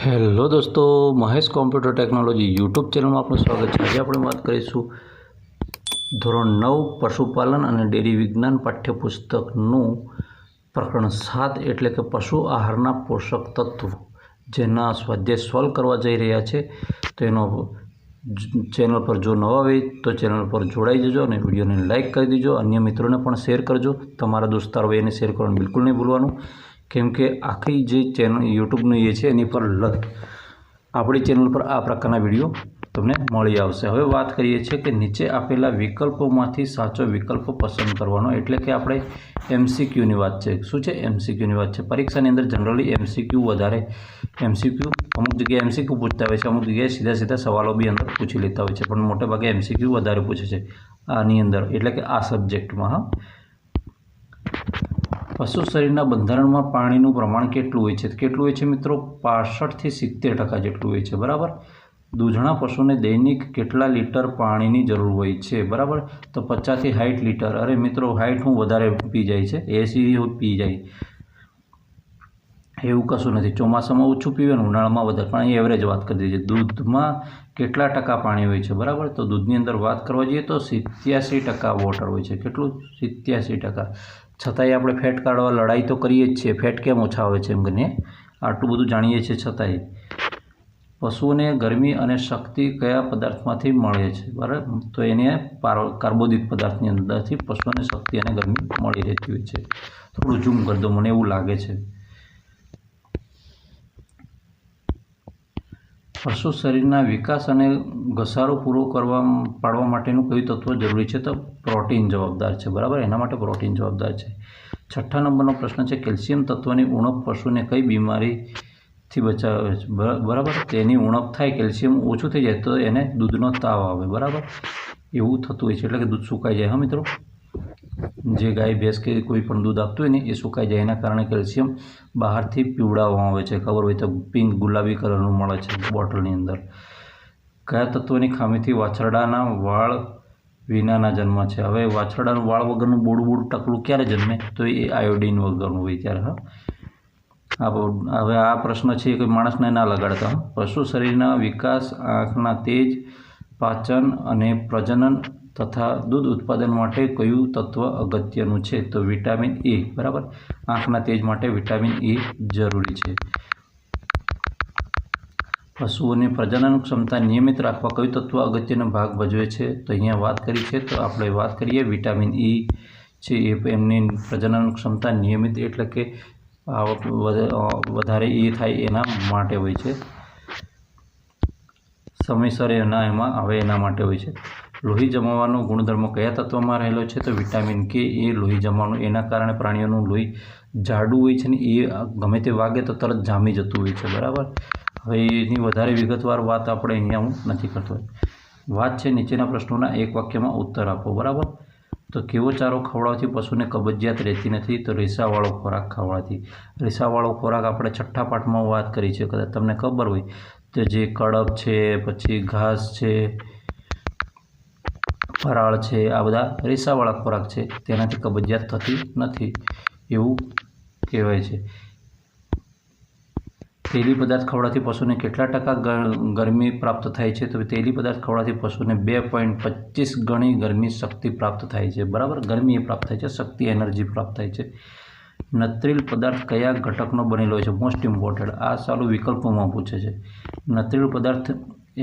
Hello દોસ્તો, Mahesh computer technology YouTube ચેનલમાં આપનું સ્વાગત છે। આજે આપણે વાત કરીશું ધોરણ 9 પશુપાલન અને ડેરી વિજ્ઞાન પાઠ્યપુસ્તકનું પ્રકરણ 7 એટલે કે પશુ આહારના પોષક તત્વો, જેના સ્વાધ્યાય સોલ્વ કરવા જઈ રહ્યા છે। તો એનો ચેનલ પર જો નવા હોય તો ચેનલ પર જોડાઈ જજો અને વિડીયોને લાઇક કરી દેજો, અન્ય મિત્રોને પણ શેર કરજો। તમારા દોસ્તારો હોય એને શેર કરવાનું બિલકુલ નહીં ભૂલવાનું, કેમ કે આખી જે ચેનલ યુટ્યુબનું એ છે એની પર આપણી ચેનલ પર આ પ્રકારના વિડીયો તમને મળી આવશે। હવે વાત કરીએ છીએ કે નીચે આપેલા વિકલ્પોમાંથી સાચો વિકલ્પ પસંદ કરવાનો, એટલે કે આપણે એમસીક્યુની વાત છે। શું છે? એમસીક્યુની વાત છે। પરીક્ષાની અંદર જનરલી એમસીક્યુ વધારે અમુક જગ્યાએ એમસીક્યુ પૂછતા હોય છે, અમુક જગ્યાએ સીધા સીધા સવાલો બી અંદર પૂછી લેતા હોય છે, પણ મોટે ભાગે એમસીક્યુ વધારે પૂછે છે આની અંદર, એટલે કે આ સબ્જેક્ટમાં। પશુ શરીરના બંધારણમાં પાણીનું પ્રમાણ કેટલું હોય છે? કેટલું હોય છે મિત્રો? 65 થી 70% જેટલું હોય છે, બરાબર। દૂધણા પશુને દૈનિક કેટલા લીટર પાણીની જરૂર હોય છે? બરાબર, તો 50 થી 60 લીટર। અરે મિત્રો, 60 હું વધારે પી જાય છે, 80 પી જાય, એવું કશું નથી। ચોમાસામાં ઓછું પીવે ને ઉનાળામાં વધારે, પણ અહીં એવરેજ વાત કરી દીધી। દૂધમાં કેટલા ટકા પાણી હોય છે? બરાબર, તો દૂધની અંદર વાત કરવા જઈએ તો 87% વોટર હોય છે। કેટલું? 87%। છતાંય આપણે ફેટ કાઢવા લડાઈ તો કરીએ જ છીએ, ફેટ કેમ ઓછા આવે છે એમ કરીને, આટલું બધું જાણીએ છીએ છતાંય। પશુઓને ગરમી અને શક્તિ કયા પદાર્થમાંથી મળે છે? બરાબર, તો એને કાર્બોદિત પદાર્થની અંદરથી પશુઓને શક્તિ અને ગરમી મળી રહેતી હોય છે। થોડું ઝૂમ કરી દો, મને એવું લાગે છે। પશુ શરીરના વિકાસ અને ઘસારો પૂરો પાડવા માટેનું કયું તત્વ જરૂરી છે? તો પ્રોટીન જવાબદાર છે, બરાબર, એના માટે પ્રોટીન જવાબદાર છે। 6 નંબરનો પ્રશ્ન છે, કેલ્શિયમ તત્વની ઉણપ પશુને કઈ બીમારીથી બચાવે છે? બરાબર, તેની ઉણપ થાય, કેલ્શિયમ ઓછું થઈ જાય તો એને દૂધનો તાવ આવે, બરાબર, એવું થતું હોય છે, એટલે કે દૂધ સુકાઈ જાય। હા મિત્રો, જે ગાય ભેંસ કે કોઈ પણ દૂધ આપતું હોય ને એ સુકાઈ જાય, એના કારણે કેલ્શિયમ બહારથી પીવડાવવામાં આવે છે, ખબર હોય તો પિંક ગુલાબી કલરનું મળે છે બોટલની અંદર। કયા તત્વની ખામીથી વાછરડાના વાળ વિનાના જન્મ છે? હવે વાછરડાનું વાળ વગરનું બોડું ટકલું ક્યારે જન્મે? તો એ આયોડિન વગરનું હોય ત્યારે। હવે આ પ્રશ્ન છે કે માણસને ના લગાડતા। પશુ શરીરના વિકાસ, આંખના તેજ, પાચન અને પ્રજનન તથા દૂધ ઉત્પાદન માટે કયું તત્વ અગત્યનું છે? તો વિટામિન એ, બરાબર, આંખના તેજ માટે વિટામિન એ જરૂરી છે। પશુઓની પ્રજનન ક્ષમતા નિયમિત રાખવા કયું તત્વ અગત્યનો ભાગ ભજવે છે? તો અહીંયા વાત કરી છે, તો આપણે વાત કરીએ વિટામિન એ છે, એ એમની પ્રજનન ક્ષમતા નિયમિત એટલે કે વધારે એ થાય એના માટે હોય છે, સમયસર એના માટે હોય છે। લોહી જમાવવાનો ગુણધર્મ કયા તત્વમાં રહેલો છે? તો વિટામિન કે, એ લોહી જમાવવાનું, એના કારણે પ્રાણીઓનું લોહી જાડું હોય છે ને એ ગમે તે વાગે તો તરત જામી જતું હોય છે, બરાબર। હવે એની વધારે વિગતવાર વાત આપણે અહીંયા હું નથી કરતો। વાત છે નીચેના પ્રશ્નોના એક વાક્યમાં ઉત્તર આપો, બરાબર। તો કેવો ચારો ખવડાવવાથી પશુને કબજિયાત રહેતી નથી? તો રેસાવાળો ખોરાક ખવડાવવાથી। રેસાવાળો ખોરાક આપણે 6થા પાઠમાં વાત કરી છે, કદાચ તમને ખબર હોય તો જે કડબ છે, પછી ઘાસ છે, ફરાળ છે, આ બધા રેસાવાળા ખોરાક છે, તેનાથી કબજિયાત થતી નથી એવું કહેવાય છે। તેલી પદાર્થ ખવડાવવાથી પશુને કેટલા ટકા ગરમી પ્રાપ્ત થાય છે? તો તેલી પદાર્થ ખવડાવવાથી પશુને 2.25 ગણી ગરમી શક્તિ પ્રાપ્ત થાય છે, બરાબર, ગરમી એ પ્રાપ્ત થાય છે, શક્તિ એનર્જી પ્રાપ્ત થાય છે। નત્રિલ પદાર્થ કયા ઘટકનો બનેલો હોય છે? મોસ્ટ ઇમ્પોર્ટન્ટ, આ સારું વિકલ્પોમાં પૂછે છે। નત્રિલ પદાર્થ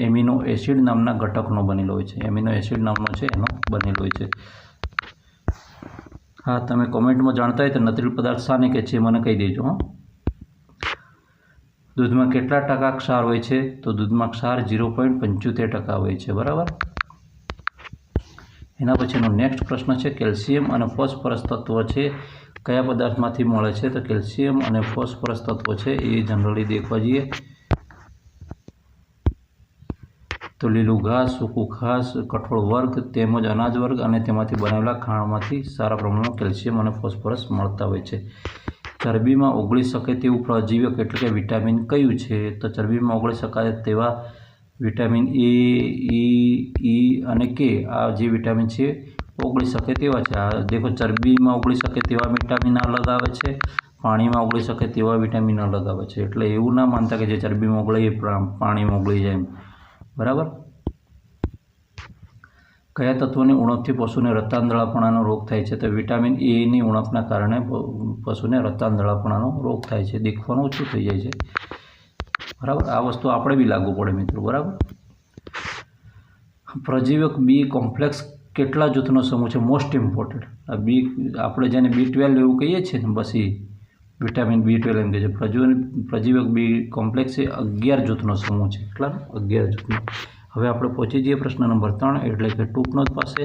એમિનો એસિડ નામના ઘટકનો બનેલો હોય છે, એમિનો એસિડ નામનો છે એનો બનેલો હોય છે। હા, તમે કોમેન્ટમાં જાણતા હોય તો નત્રિલ પદાર્થ શાને કહે છે મને કહી દેજો। દૂધમાં કેટલા ટકા ક્ષાર હોય છે? તો દૂધમાં ક્ષાર 0.75% હોય છે, બરાબર। એના પછીનો નેક્સ્ટ પ્રશ્ન છે, કેલ્શિયમ અને ફોસ્ફરસ તત્વ છે કયા પદાર્થમાંથી મળે છે? તો કેલ્શિયમ અને ફોસ્ફરસ તત્વ છે એ જનરલી દેખવા જઈએ તો લીલું ઘાસ, સૂકું ઘાસ, કઠોળ વર્ગ તેમજ અનાજ વર્ગ અને તેમાંથી બનેલા ખાણમાંથી સારા પ્રમાણમાં કેલ્શિયમ અને ફોસ્ફરસ મળતા હોય છે। ચરબીમાં ઓગળી શકે તેવું પ્રજીવક એટલે કે વિટામિન કયું છે? તો ચરબીમાં ઓગળી શકાય તેવા વિટામિન એ, ઈ અને કે, આ જે વિટામિન છે ઓગળી શકે તેવા છે। આ દેખો, ચરબીમાં ઓગળી શકે તેવા વિટામિન અલગ આવે છે પાણીમાં ઓગળી શકે તેવા વિટામિન અલગ આવે છે. એટલે એવું ના માનતા કે જે ચરબીમાં ઓગળે એ પાણીમાં ઓગળી જાય એમ. બરાબર. કયા તત્વોની ઉણપથી પશુને રક્તાંધળાપણાનો રોગ થાય છે? તો વિટામિન એની ઉણપના કારણે પશુને રક્તાંધળાપણાનો રોગ થાય છે, દેખવાનું ઓછું થઈ જાય છે. બરાબર. આ વસ્તુ આપણે બી લાગુ પડે મિત્રો. બરાબર. પ્રજીવક બી કોમ્પ્લેક્સ કેટલા જૂથનો સમૂહ છે? Most important. આ બી આપણે જેને B12 એવું કહીએ છીએ ને, બસ એ વિટામિન B12 એમ કહે છે. પ્રજીવક બી કોમ્પ્લેક્સ એ 11 જૂથનો સમૂહ છે. કેટલા? 11 જૂથનો. હવે આપણે પહોંચી જઈએ પ્રશ્ન નંબર 3, એટલે કે ટૂંકનોંધ પાસે.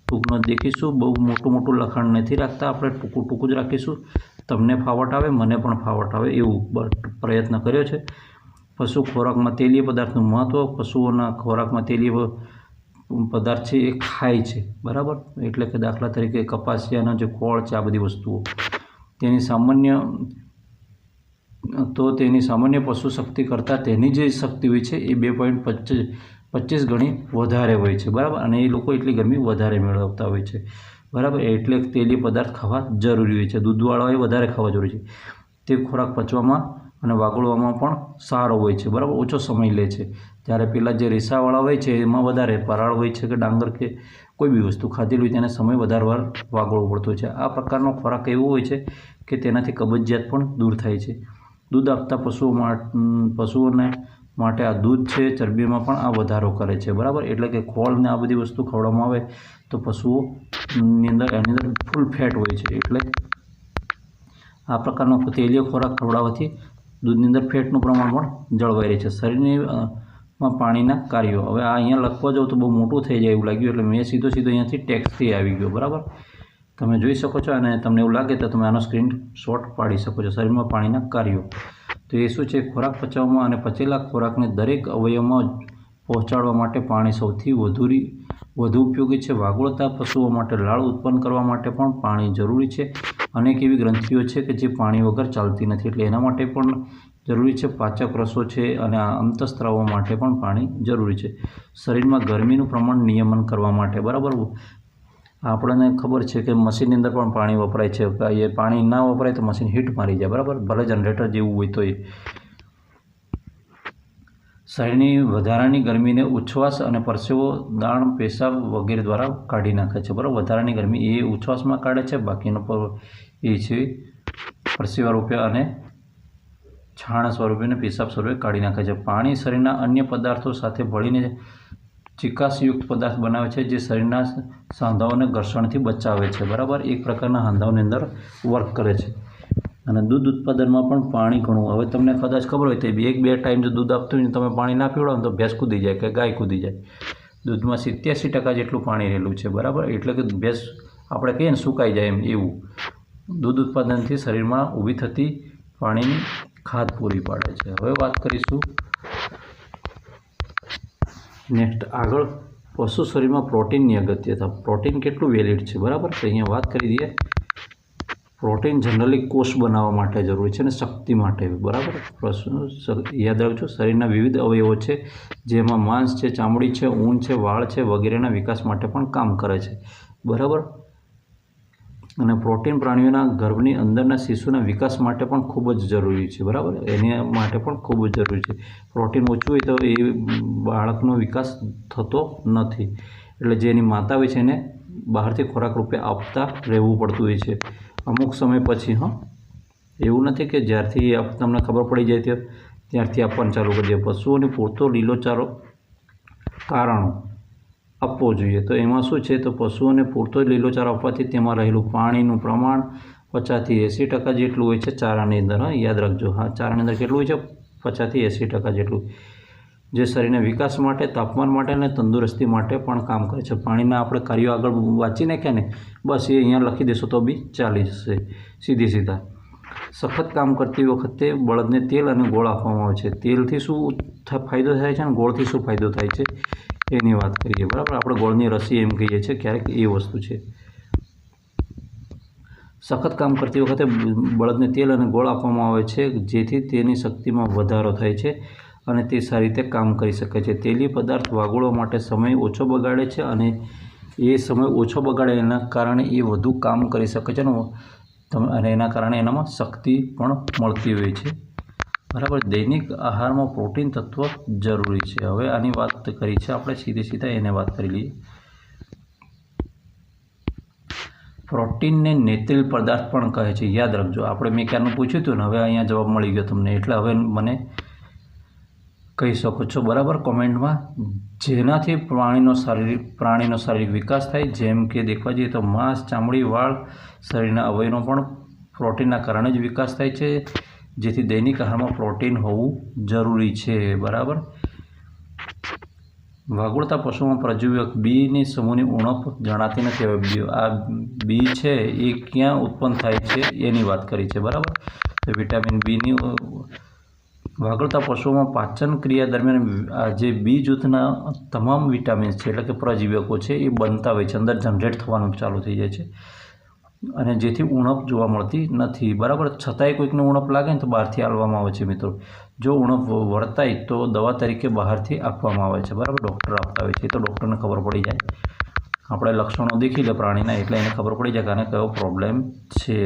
ટૂંકનોંધ દેખીશું. બહુ મોટું લખાણ નથી રાખતા, આપણે ટૂંકું જ રાખીશું. તમને ફાવટ આવે, મને પણ ફાવટ આવે એવું પ્રયત્ન કર્યો છે. પશુ ખોરાકમાં તેલીય પદાર્થનું મહત્ત્વ. પશુઓના ખોરાકમાં તેલીય પદાર્થ છે એ ખાય છે. બરાબર. એટલે કે દાખલા તરીકે કપાસિયાનો જે ખોળ છે, આ બધી વસ્તુઓ તેની સામાન્ય પશુ શક્તિ કરતાં તેની જે શક્તિ હોય છે એ 2.25 ગણી વધારે હોય છે. બરાબર. અને એ લોકો એટલી ગરમી વધારે મેળવતા હોય છે. બરાબર. એટલે તેલીય પદાર્થ ખાવા જરૂરી હોય છે. દૂધવાળાએ વધારે ખાવા જરૂરી છે. તે ખોરાક પચવામાં અને વાગોળવામાં પણ સારો હોય છે. બરાબર. ઓછો સમય લે છે. જ્યારે પેલા જે રેસાવાળા હોય છે એમાં વધારે પરાળ હોય છે કે ડાંગર કે કોઈ બી વસ્તુ ખાધેલી હોય તેને સમય વધારે વાર વાગોળવો પડતો હોય છે. આ પ્રકારનો ખોરાક એવો હોય છે કે તેનાથી કબજિયાત પણ દૂર થાય છે. દૂધ આપતા પશુઓને માટે આ દૂધ છે ચરબીમાં પણ આ વધારો કરે છે. બરાબર. એટલે કે ખોળ ને આ બધી વસ્તુ ખવડાવવામાં આવે તો પશુઓની અંદર એની અંદર ફૂલ ફેટ હોય છે. એટલે આ પ્રકારનો તેલીય ખોરાક ખવડાવવાથી દૂધની અંદર ફેટનું પ્રમાણ પણ જળવાઈ રહે છે. શરીરમાં પાણીના કાર્યો. હવે આ અહીંયા લખવા જાઉં તો બહુ મોટું થઈ જાય એવું લાગ્યું, એટલે મેં સીધો અહીંયાથી ટેક્સ્ટથી આવી ગયો. બરાબર. તમે જોઈ શકો છો, અને તમને એવું લાગે તો તમે આનો સ્ક્રીનશોટ પાડી શકો છો. શરીરમાં પાણીના કાર્યો તો એ શું છે? ખોરાક પચાવવામાં અને પચેલા ખોરાકને દરેક અવયવમાં પહોંચાડવા માટે પાણી સૌથી વધુ ઉપયોગી છે. વાગોળતા પશુઓ માટે લાળ ઉત્પન્ન કરવા માટે પણ પાણી જરૂરી છે. અનેક એવી ગ્રંથિઓ છે કે જે પાણી વગર ચાલતી નથી, એટલે એના માટે પણ જરૂરી છે. પાચક રસો છે અને અંતઃસ્ત્રાવો માટે પણ પાણી જરૂરી છે. શરીરમાં ગરમીનું પ્રમાણ નિયમન કરવા માટે. બરાબર. આપણને ખબર છે કે મશીનની અંદર પણ પાણી વપરાય છે. એ પાણી ના વપરાય તો મશીન હીટ મારી જાય. બરાબર. ભલે જનરેટર જેવું હોય તો. શરીરની વધારાની ગરમીને ઉચ્છ્વાસ અને પરસેવો, દાણ, પેશાબ વગેરે દ્વારા કાઢી નાખે છે. બરાબર. વધારાની ગરમી એ ઉચ્છ્વાસમાં કાઢે છે, બાકીનો એ છે પરસેવા રૂપે અને છાણ સ્વરૂપે અને પેશાબ સ્વરૂપે કાઢી નાખે છે. પાણી શરીરના અન્ય પદાર્થો સાથે ભળીને ચિકાસયુક્ત પદાર્થ બનાવે છે, જે શરીરના સાંધાઓને ઘર્ષણથી બચાવે છે. બરાબર. એક પ્રકારના સાંધાઓની અંદર વર્ક કરે છે. અને દૂધ ઉત્પાદનમાં પણ પાણી ઘણું. હવે તમને કદાચ ખબર હોય તો 1-2 ટાઈમ જો દૂધ આપતું હોય ને તમે પાણી ના પીવડાવો તો ભેંસ કૂદી જાય કે ગાય કૂદી જાય. દૂધમાં 87% જેટલું પાણી રહેલું છે. બરાબર. એટલે કે ભેંસ આપણે કહીએ ને સુકાઈ જાય એમ એવું. દૂધ ઉત્પાદનથી શરીરમાં ઊભી થતી પાણીની ખાધ પૂરી પાડે છે. હવે વાત કરીશું નેક્સ્ટ આગળ પશુ શરીરમાં પ્રોટીનની અગત્યતા. પ્રોટીન કેટલું વેલિડ છે? બરાબર. તો અહીંયા વાત કરી દઈએ. પ્રોટીન જનરલી કોષ બનાવવા માટે જરૂરી છે અને શક્તિ માટે. બરાબર. યાદ રાખજો, શરીરના વિવિધ અવયવો છે જેમાં માંસ છે, ચામડી છે, ઊન છે, વાળ છે વગેરેના વિકાસ માટે પણ કામ કરે છે. બરાબર. અને પ્રોટીન પ્રાણીઓના ગર્ભની અંદરના શિશુના વિકાસ માટે પણ ખૂબ જ જરૂરી છે. બરાબર. એની માટે પણ ખૂબ જ જરૂરી છે. પ્રોટીન ઓછું હોય તો એ બાળકનો વિકાસ થતો નથી. એટલે જે એની માતા હોય છે એને બહારથી ખોરાક રૂપે આપતા રહેવું પડતું હોય છે અમુક સમય પછી. એવું નથી કે જ્યારથી તમને ખબર પડી જાય ત્યારથી આપવાનું ચાલુ કરી દે. પશુઓને પૂરતો લીલોચારો કારણો આપવો જોઈએ. તો એમાં શું છે? તો પશુઓને પૂરતો લીલોચારો આપવાથી તેમાં રહેલું પાણીનું પ્રમાણ 50થી 80% જેટલું હોય છે ચારાની અંદર. યાદ રાખજો. ચારાની અંદર કેટલું હોય છે? 50થી 80% જેટલું, જે શરીરના વિકાસ માટે, તાપમાન માટે અને તંદુરસ્તી માટે પણ કામ કરે છે. પાણીના આપણે કાર્યો આગળ વાંચી નાખ્યા ને, બસ એ અહીંયા લખી દેશો તો બી ચાલી જશે સીધા. સખત કામ કરતી વખતે બળદને તેલ અને ગોળ આપવામાં આવે છે. તેલથી શું ફાયદો થાય છે અને ગોળથી શું ફાયદો થાય છે એની વાત કરીએ. બરાબર. આપણે ગોળની રસી એમ કહીએ છીએ ક્યારેક, એ વસ્તુ છે. સખત કામ કરતી વખતે બળદને તેલ અને ગોળ આપવામાં આવે છે, જેથી તેની શક્તિમાં વધારો થાય છે અને તે સારી રીતે કામ કરી શકે છે. તેલીય પદાર્થ વાગોળવા માટે સમય ઓછો બગાડે છે અને એ સમય ઓછો બગાડે એના કારણે એ વધુ કામ કરી શકે છે અને અને એના કારણે એનામાં શક્તિ પણ મળતી હોય છે, બરાબર. દૈનિક આહારમાં પ્રોટીન તત્વ જરૂરી છે. હવે આની વાત કરી છે આપણે, સીધા એને વાત કરી લઈએ. પ્રોટીનને નેત્રિલ પદાર્થ પણ કહે છે, યાદ રાખજો. આપણે મેં ક્યારનું પૂછ્યું હતું ને, હવે અહીંયા જવાબ મળી ગયો તમને, એટલે હવે મને કહી શકો છો, બરાબર, કોમેન્ટમાં. જેનાથી પ્રાણીનો શારીરિક વિકાસ થાય, જેમ કે દેખવા જઈએ તો માંસ, ચામડી, વાળ, શરીરના અવયવનો પણ પ્રોટીનના કારણે જ વિકાસ થાય છે, જેથી દૈનિક આહારમાં પ્રોટીન હોવું જરૂરી છે, બરાબર. વાગોળતા પશુઓમાં પ્રજીવક બીની સમૂહની ઉણપ જણાતી નથી. હવે આ બી છે એ ક્યાં ઉત્પન્ન થાય છે એની વાત કરી છે, બરાબર. તો વિટામિન બીની વાગોળતા પશુઓમાં પાચન ક્રિયા દરમિયાન જે બી જૂથના તમામ વિટામિન્સ છે, એટલે કે પ્રજીવકો છે, એ બનતા હોય છે, અંદર જનરેટ થવાનું ચાલુ થઈ જાય છે, અને જેથી ઉણપ જોવા મળતી નથી, બરાબર. છતાંય કોઈકને ઉણપ લાગે ને તો બહારથી આપવામાં આવે છે મિત્રો. જો ઉણપ વર્તાય તો દવા તરીકે બહારથી આપવામાં આવે છે, બરાબર. ડૉક્ટર આપતા હોય છે, તો ડૉક્ટરને ખબર પડી જાય. આપણે લક્ષણો દેખી લે પ્રાણીના, એટલે એને ખબર પડી જાય કે આને કયો પ્રોબ્લેમ છે.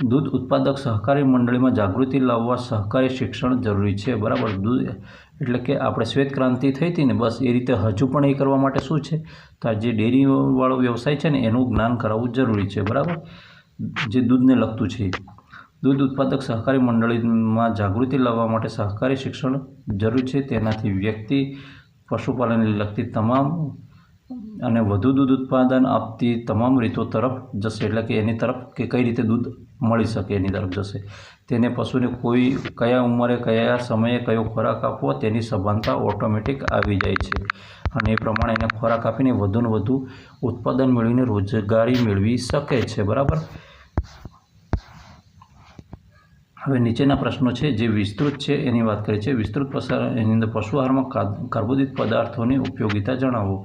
દૂધ ઉત્પાદક સહકારી મંડળીમાં જાગૃતિ લાવવા સહકારી શિક્ષણ જરૂરી છે, બરાબર. દૂધ એટલે કે આપણે શ્વેત ક્રાંતિ થઈ હતી ને, બસ એ રીતે હજુ પણ એ કરવા માટે શું છે, તો આ જે ડેરીવાળો વ્યવસાય છે ને એનું જ્ઞાન કરાવવું જરૂરી છે, બરાબર, જે દૂધને લગતું છે. દૂધ ઉત્પાદક સહકારી મંડળીમાં જાગૃતિ લાવવા માટે સહકારી શિક્ષણ જરૂરી છે. તેનાથી વ્યક્તિ પશુપાલનને લગતી તમામ અને વધુ દૂધ ઉત્પાદન આપતી તમામ રીતો તરફ જશે, એટલે કે એની તરફ કે કઈ રીતે દૂધ મળી શકે એની તરફ જશે. તેને પશુને કયા ઉંમરે કયા સમયે કયો ખોરાક આપવો તેની સભાનતા ઓટોમેટિક આવી જાય છે, અને એ પ્રમાણે એને ખોરાક આપીને વધુને વધુ ઉત્પાદન મેળવીને રોજગારી મેળવી શકે છે, બરાબર. હવે નીચેના પ્રશ્નો છે જે વિસ્તૃત છે એની વાત કરી છે. વિસ્તૃત એની અંદર પશુ આહારમાં કાર્બોદિત પદાર્થોની ઉપયોગિતા જણાવો.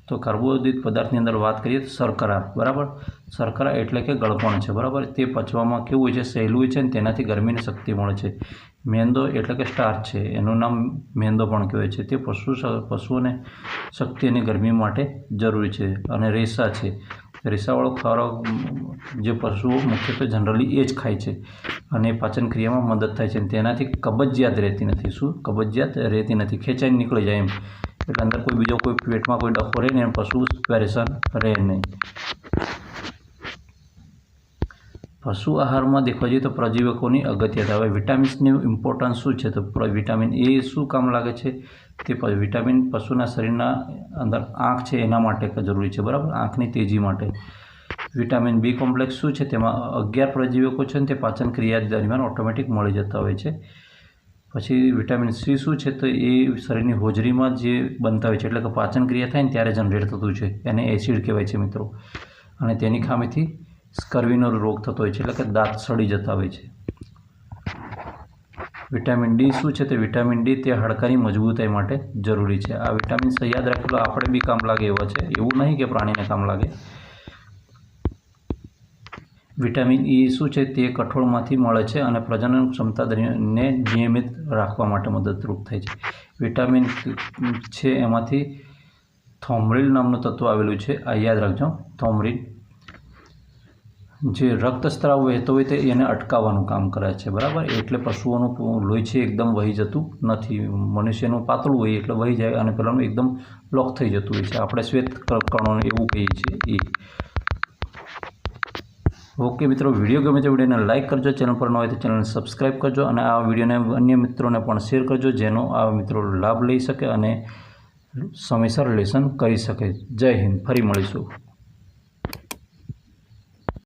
તો કાર્બોદિત પદાર્થની અંદર વાત કરીએ તો શર્કરા, બરાબર. શર્કરા એટલે કે ગળપણ છે, બરાબર. તે પચવામાં કેવું હોય છે, સહેલું હોય છે, અને તેનાથી ગરમીની શક્તિ મળે છે. મેંદો એટલે કે સ્ટાર્ચ છે, એનું નામ મેંદો પણ કહેવાય છે. તે પશુઓને શક્તિ અને ગરમી માટે જરૂરી છે. અને રેસા છે, રેસાવાળો ખોરાક જે પશુઓ મુખ્યત્વે જનરલી એ જ ખાય છે, અને પાચન ક્રિયામાં મદદ થાય છે. તેનાથી કબજિયાત રહેતી નથી. શું કબજિયાત રહેતી નથી, ખેંચાઈને નીકળી જાય એમ, એટલે અંદર બીજો કોઈ પેટમાં કોઈ ડખો રહે ને પશુ પરેશાન રહે નહીં. પશુ આહારમાં દેખવા જઈએ તો પ્રજીવકોની અગત્યતા. હવે વિટામિન્સની ઇમ્પોર્ટન્સ શું છે, તો વિટામિન એ શું કામ લાગે છે, તે વિટામિન પશુના શરીરના અંદર આંખ છે એના માટે જરૂરી છે, બરાબર, આંખની તેજી માટે. વિટામિન બી કોમ્પ્લેક્સ શું છે, તેમાં 11 પ્રજીવકો છે, તે પાચન ક્રિયા દરમિયાન ઓટોમેટિક મળી જતા હોય છે. પછી વિટામિન સી શું છે, તો એ શરીરની હોજરીમાં જે બનતા હોય છે, એટલે કે પાચન ક્રિયા થાય ને ત્યારે જનરેટ થતું છે, એને એસિડ કહેવાય છે મિત્રો, અને તેની ખામીથી સ્કર્વીનો રોગ થતો હોય છે, એટલે કે દાંત સડી જતા હોય છે. વિટામિન ડી શું છે, તો વિટામિન ડી તે હાડકાની મજબૂતાઈ માટે જરૂરી છે. આ વિટામિન્સ યાદ રાખેલો આપણે બી કામ લાગે એવા છે, એવું નહીં કે પ્રાણીને કામ લાગે. વિટામિન ઈ શું છે, તે કઠોળમાંથી મળે છે અને પ્રજનન ક્ષમતાને નિયમિત રાખવા માટે મદદરૂપ થાય છે. વિટામિન છે એમાંથી થોમ્રિલ નામનું તત્વ આવેલું છે, આ યાદ રાખજો. થોમ્રિલ જે રક્તસ્રાવ વહેતો હોય તો એને અટકાવવાનું કામ કરે છે, બરાબર. એટલે પશુઓનું લોહી છે એકદમ વહી જતું નથી. મનુષ્યનું પાતળું હોય એટલે વહી જાય, અને પેલાનું એકદમ બ્લોક થઈ જતું હોય છે. આપણે શ્વેત કણો એવું કહીએ છીએ એ. ઓકે મિત્રો, વિડીયો ગમે તો વિડીયોને લાઇક કરજો, ચેનલ પર ન હોય તો ચેનલને સબસ્ક્રાઈબ કરજો, અને આ વિડીયોને અન્ય મિત્રોને પણ શેર કરજો, જેનો આ મિત્રો લાભ લઈ શકે અને સમયસર લેસન કરી શકે. જય હિન્દ, ફરી મળીશું.